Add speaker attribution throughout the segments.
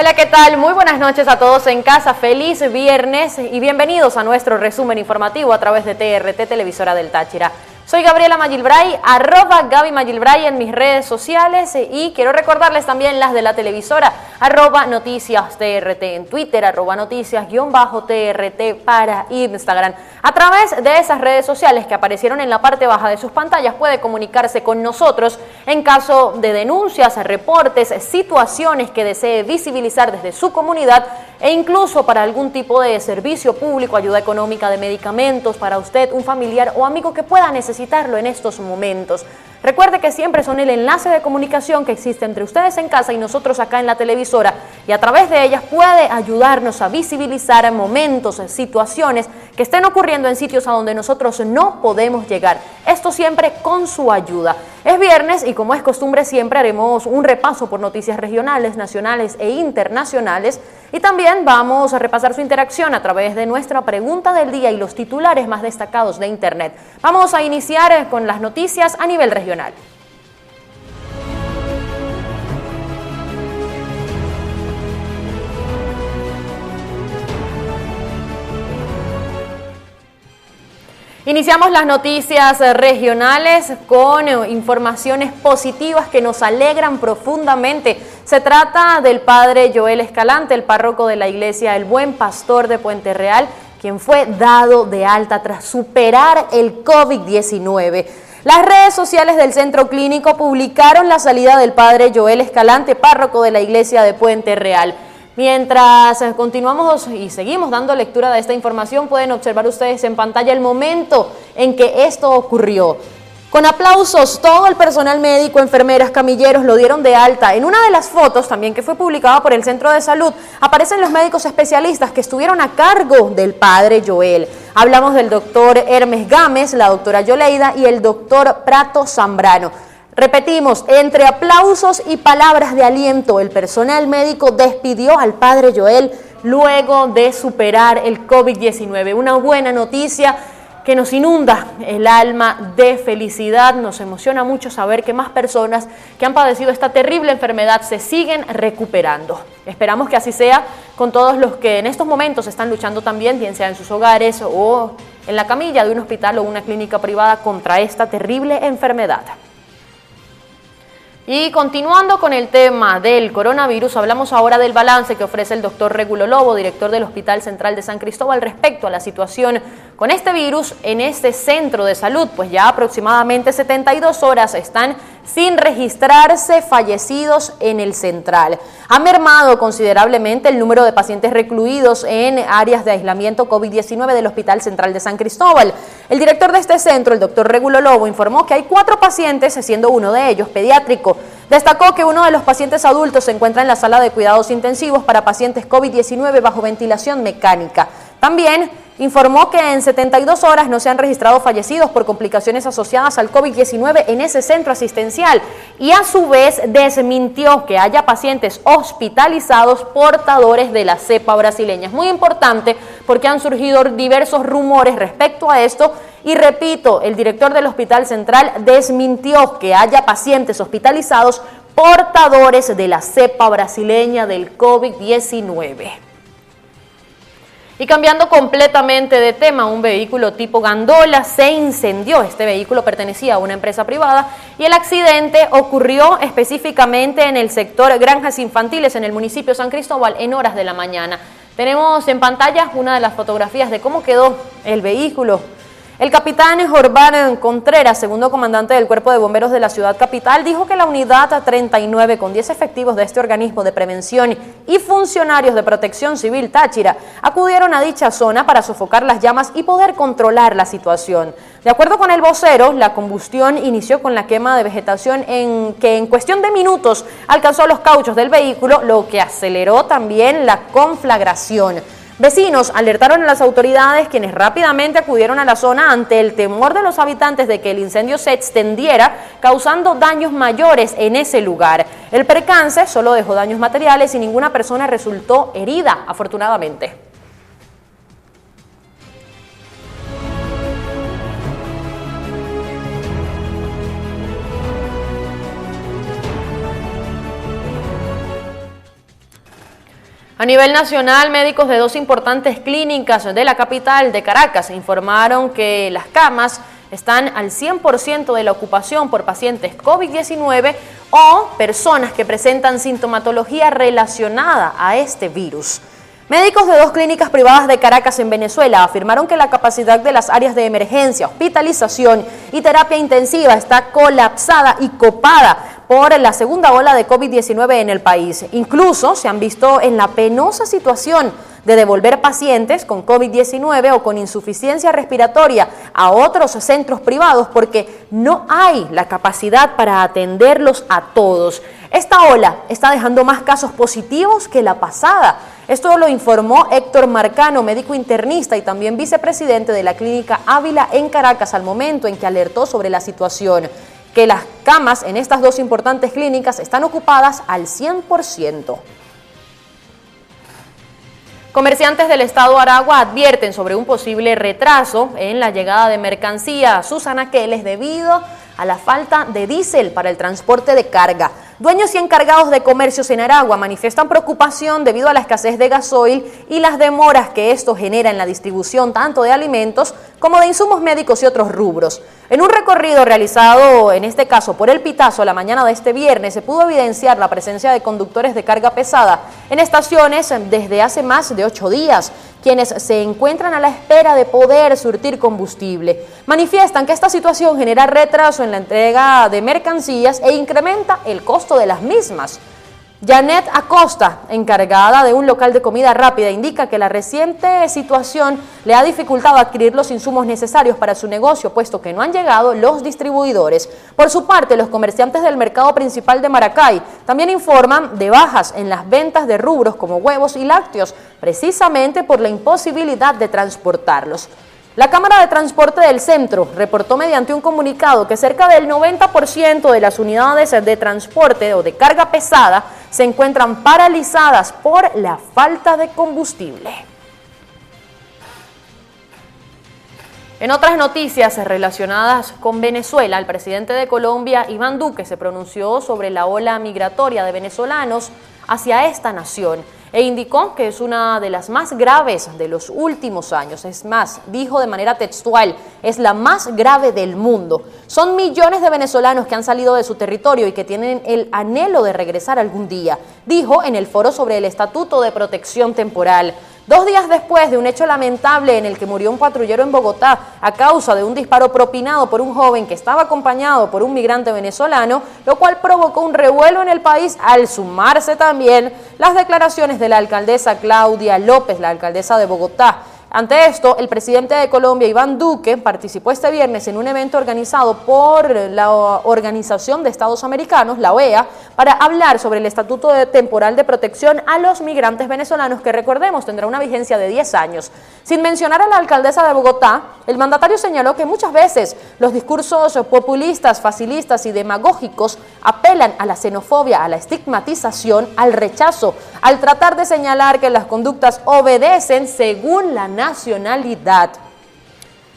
Speaker 1: Hola, ¿qué tal? Muy buenas noches a todos en casa. Feliz viernes y bienvenidos a nuestro resumen informativo a través de TRT, Televisora del Táchira. Soy Gabriela Magilbray, @Gaby Magilbray en mis redes sociales y quiero recordarles también las de la televisora, @Noticias TRT en Twitter, @Noticias_TRT para Instagram. A través de esas redes sociales que aparecieron en la parte baja de sus pantallas puede comunicarse con nosotros en caso de denuncias, reportes, situaciones que desee visibilizar desde su comunidad e incluso para algún tipo de servicio público, ayuda económica de medicamentos para usted, un familiar o amigo que pueda necesitarlo en estos momentos. Recuerde que siempre son el enlace de comunicación que existe entre ustedes en casa y nosotros acá en la televisora y a través de ellas puede ayudarnos a visibilizar momentos, situaciones que estén ocurriendo en sitios a donde nosotros no podemos llegar. Esto siempre con su ayuda. Es viernes y como es costumbre siempre haremos un repaso por noticias regionales, nacionales e internacionales y también vamos a repasar su interacción a través de nuestra pregunta del día y los titulares más destacados de Internet. Vamos a iniciar con las noticias a nivel regional. Iniciamos las noticias regionales con informaciones positivas que nos alegran profundamente. Se trata del padre Joel Escalante, el párroco de la iglesia El Buen Pastor de Puente Real, quien fue dado de alta tras superar el COVID-19. Las redes sociales del centro clínico publicaron la salida del padre Joel Escalante, párroco de la iglesia de Puente Real. Mientras continuamos y seguimos dando lectura de esta información, pueden observar ustedes en pantalla el momento en que esto ocurrió. Con aplausos, todo el personal médico, enfermeras, camilleros lo dieron de alta. En una de las fotos, también que fue publicada por el Centro de Salud, aparecen los médicos especialistas que estuvieron a cargo del padre Joel. Hablamos del doctor Hermes Gámez, la doctora Yoleida y el doctor Prato Zambrano. Repetimos, entre aplausos y palabras de aliento, el personal médico despidió al padre Joel luego de superar el COVID-19. Una buena noticia que nos inunda el alma de felicidad. Nos emociona mucho saber que más personas que han padecido esta terrible enfermedad se siguen recuperando. Esperamos que así sea con todos los que en estos momentos están luchando también, bien sea en sus hogares o en la camilla de un hospital o una clínica privada contra esta terrible enfermedad. Y continuando con el tema del coronavirus, hablamos ahora del balance que ofrece el doctor Regulo Lobo, director del Hospital Central de San Cristóbal, respecto a la situación con este virus en este centro de salud, pues ya aproximadamente 72 horas están sin registrarse fallecidos en el central. Ha mermado considerablemente el número de pacientes recluidos en áreas de aislamiento COVID-19 del Hospital Central de San Cristóbal. El director de este centro, el doctor Regulo Lobo, informó que hay 4 pacientes, siendo uno de ellos pediátrico. Destacó que uno de los pacientes adultos se encuentra en la sala de cuidados intensivos para pacientes COVID-19 bajo ventilación mecánica. También informó que en 72 horas no se han registrado fallecidos por complicaciones asociadas al COVID-19 en ese centro asistencial y a su vez desmintió que haya pacientes hospitalizados portadores de la cepa brasileña. Es muy importante porque han surgido diversos rumores respecto a esto y repito, el director del Hospital Central desmintió que haya pacientes hospitalizados portadores de la cepa brasileña del COVID-19. Y cambiando completamente de tema, un vehículo tipo gandola se incendió. Este vehículo pertenecía a una empresa privada y el accidente ocurrió específicamente en el sector Granjas Infantiles en el municipio de San Cristóbal en horas de la mañana. Tenemos en pantalla una de las fotografías de cómo quedó el vehículo. El capitán Jorbán Contreras, segundo comandante del Cuerpo de Bomberos de la ciudad capital, dijo que la unidad 39 con 10 efectivos de este organismo de prevención y funcionarios de Protección Civil Táchira acudieron a dicha zona para sofocar las llamas y poder controlar la situación. De acuerdo con el vocero, la combustión inició con la quema de vegetación que en cuestión de minutos alcanzó los cauchos del vehículo, lo que aceleró también la conflagración. Vecinos alertaron a las autoridades, quienes rápidamente acudieron a la zona ante el temor de los habitantes de que el incendio se extendiera, causando daños mayores en ese lugar. El percance solo dejó daños materiales y ninguna persona resultó herida, afortunadamente. A nivel nacional, médicos de dos importantes clínicas de la capital de Caracas informaron que las camas están al 100% de la ocupación por pacientes COVID-19 o personas que presentan sintomatología relacionada a este virus. Médicos de dos clínicas privadas de Caracas en Venezuela afirmaron que la capacidad de las áreas de emergencia, hospitalización y terapia intensiva está colapsada y copada por la segunda ola de COVID-19 en el país. Incluso se han visto en la penosa situación de devolver pacientes con COVID-19 o con insuficiencia respiratoria a otros centros privados porque no hay la capacidad para atenderlos a todos. Esta ola está dejando más casos positivos que la pasada. Esto lo informó Héctor Marcano, médico internista y también vicepresidente de la Clínica Ávila en Caracas, al momento en que alertó sobre la situación, que las camas en estas dos importantes clínicas están ocupadas al 100%. Comerciantes del estado Aragua advierten sobre un posible retraso en la llegada de mercancía a sus anaqueles debido a la falta de diésel para el transporte de carga. Dueños y encargados de comercios en Aragua manifiestan preocupación debido a la escasez de gasoil y las demoras que esto genera en la distribución tanto de alimentos como de insumos médicos y otros rubros. En un recorrido realizado, en este caso por el Pitazo, la mañana de este viernes, se pudo evidenciar la presencia de conductores de carga pesada en estaciones desde hace más de 8 días, quienes se encuentran a la espera de poder surtir combustible. Manifiestan que esta situación genera retraso en la entrega de mercancías e incrementa el costo de las mismas. Janet Acosta, encargada de un local de comida rápida, indica que la reciente situación le ha dificultado adquirir los insumos necesarios para su negocio, puesto que no han llegado los distribuidores. Por su parte, los comerciantes del mercado principal de Maracay también informan de bajas en las ventas de rubros como huevos y lácteos, precisamente por la imposibilidad de transportarlos. La Cámara de Transporte del Centro reportó mediante un comunicado que cerca del 90% de las unidades de transporte o de carga pesada se encuentran paralizadas por la falta de combustible. En otras noticias relacionadas con Venezuela, el presidente de Colombia, Iván Duque, se pronunció sobre la ola migratoria de venezolanos hacia esta nación e indicó que es una de las más graves de los últimos años. Es más, dijo de manera textual, es la más grave del mundo. Son millones de venezolanos que han salido de su territorio y que tienen el anhelo de regresar algún día, dijo en el foro sobre el Estatuto de Protección Temporal. 2 días después de un hecho lamentable en el que murió un patrullero en Bogotá a causa de un disparo propinado por un joven que estaba acompañado por un migrante venezolano, lo cual provocó un revuelo en el país al sumarse también las declaraciones de la alcaldesa Claudia López, la alcaldesa de Bogotá. Ante esto, el presidente de Colombia, Iván Duque, participó este viernes en un evento organizado por la Organización de Estados Americanos, la OEA, para hablar sobre el Estatuto Temporal de Protección a los migrantes venezolanos, que recordemos tendrá una vigencia de 10 años. Sin mencionar a la alcaldesa de Bogotá, el mandatario señaló que muchas veces los discursos populistas, facilistas y demagógicos apelan a la xenofobia, a la estigmatización, al rechazo, al tratar de señalar que las conductas obedecen según la nacionalidad.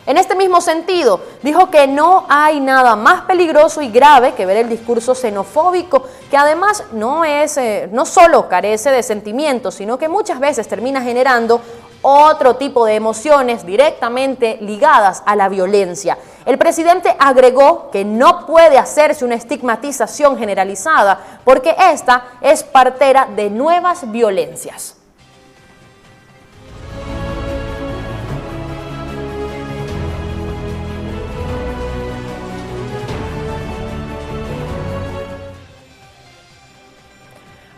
Speaker 1: En este mismo sentido, dijo que no hay nada más peligroso y grave que ver el discurso xenofóbico, que además no solo carece de sentimientos, sino que muchas veces termina generando otro tipo de emociones directamente ligadas a la violencia. El presidente agregó que no puede hacerse una estigmatización generalizada porque esta es partera de nuevas violencias.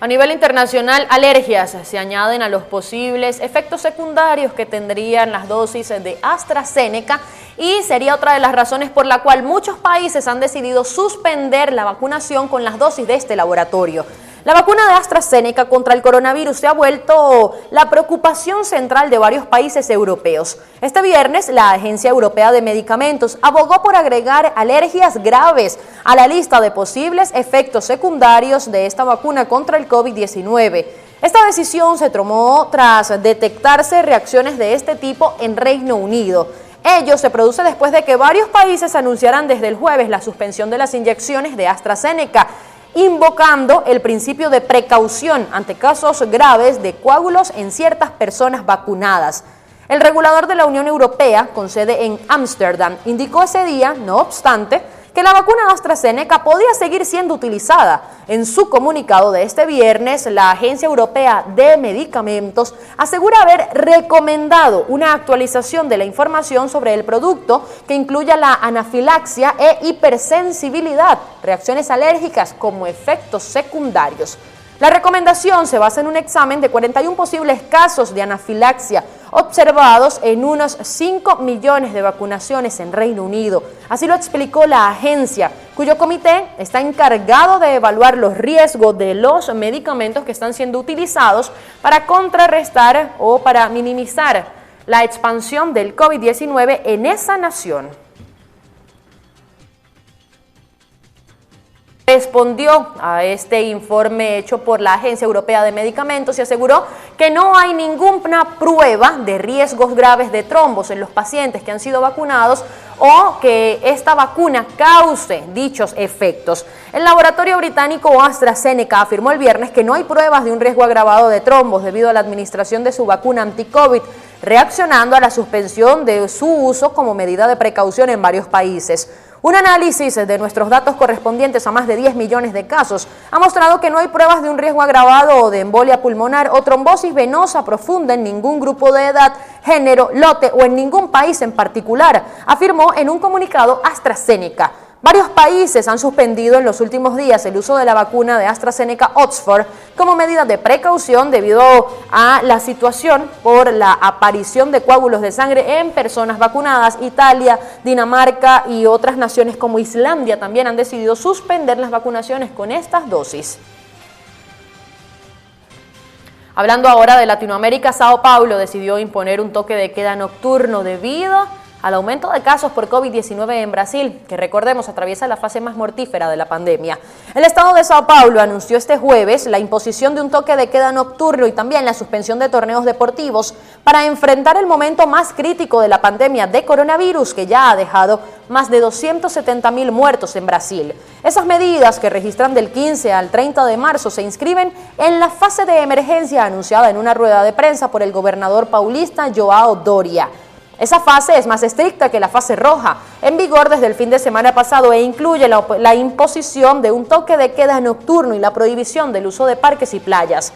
Speaker 1: A nivel internacional, alergias se añaden a los posibles efectos secundarios que tendrían las dosis de AstraZeneca y sería otra de las razones por la cual muchos países han decidido suspender la vacunación con las dosis de este laboratorio. La vacuna de AstraZeneca contra el coronavirus se ha vuelto la preocupación central de varios países europeos. Este viernes, la Agencia Europea de Medicamentos abogó por agregar alergias graves a la lista de posibles efectos secundarios de esta vacuna contra el COVID-19. Esta decisión se tomó tras detectarse reacciones de este tipo en Reino Unido. Ello se produce después de que varios países anunciaran desde el jueves la suspensión de las inyecciones de AstraZeneca. invocando el principio de precaución ante casos graves de coágulos en ciertas personas vacunadas. El regulador de la Unión Europea, con sede en Ámsterdam, indicó ese día, no obstante, que la vacuna AstraZeneca podía seguir siendo utilizada. En su comunicado de este viernes, la Agencia Europea de Medicamentos asegura haber recomendado una actualización de la información sobre el producto que incluya la anafilaxia e hipersensibilidad, reacciones alérgicas como efectos secundarios. La recomendación se basa en un examen de 41 posibles casos de anafilaxia observados en unos 5 millones de vacunaciones en Reino Unido. Así lo explicó la agencia, cuyo comité está encargado de evaluar los riesgos de los medicamentos que están siendo utilizados para contrarrestar o para minimizar la expansión del COVID-19 en esa nación. Respondió a este informe hecho por la Agencia Europea de Medicamentos y aseguró que no hay ninguna prueba de riesgos graves de trombos en los pacientes que han sido vacunados o que esta vacuna cause dichos efectos. El laboratorio británico AstraZeneca afirmó el viernes que no hay pruebas de un riesgo agravado de trombos debido a la administración de su vacuna anti-COVID, reaccionando a la suspensión de su uso como medida de precaución en varios países. Un análisis de nuestros datos correspondientes a más de 10 millones de casos ha mostrado que no hay pruebas de un riesgo agravado de embolia pulmonar o trombosis venosa profunda en ningún grupo de edad, género, lote o en ningún país en particular, afirmó en un comunicado AstraZeneca. Varios países han suspendido en los últimos días el uso de la vacuna de AstraZeneca Oxford como medida de precaución debido a la situación por la aparición de coágulos de sangre en personas vacunadas. Italia, Dinamarca y otras naciones como Islandia también han decidido suspender las vacunaciones con estas dosis. Hablando ahora de Latinoamérica, Sao Paulo decidió imponer un toque de queda nocturno debido al aumento de casos por COVID-19 en Brasil, que recordemos atraviesa la fase más mortífera de la pandemia. El estado de Sao Paulo anunció este jueves la imposición de un toque de queda nocturno y también la suspensión de torneos deportivos para enfrentar el momento más crítico de la pandemia de coronavirus, que ya ha dejado más de 270.000 muertos en Brasil. Esas medidas, que registran del 15 al 30 de marzo, se inscriben en la fase de emergencia anunciada en una rueda de prensa por el gobernador paulista João Doria. Esa fase es más estricta que la fase roja, en vigor desde el fin de semana pasado, e incluye la imposición de un toque de queda nocturno y la prohibición del uso de parques y playas.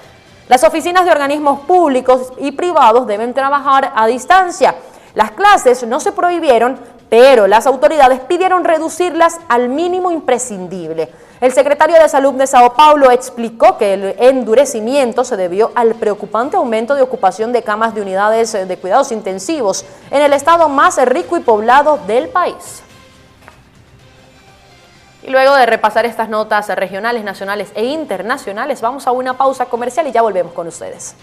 Speaker 1: Las oficinas de organismos públicos y privados deben trabajar a distancia. Las clases no se prohibieron, pero las autoridades pidieron reducirlas al mínimo imprescindible. El secretario de Salud de Sao Paulo explicó que el endurecimiento se debió al preocupante aumento de ocupación de camas de unidades de cuidados intensivos en el estado más rico y poblado del país. Y luego de repasar estas notas regionales, nacionales e internacionales, vamos a una pausa comercial y ya volvemos con ustedes.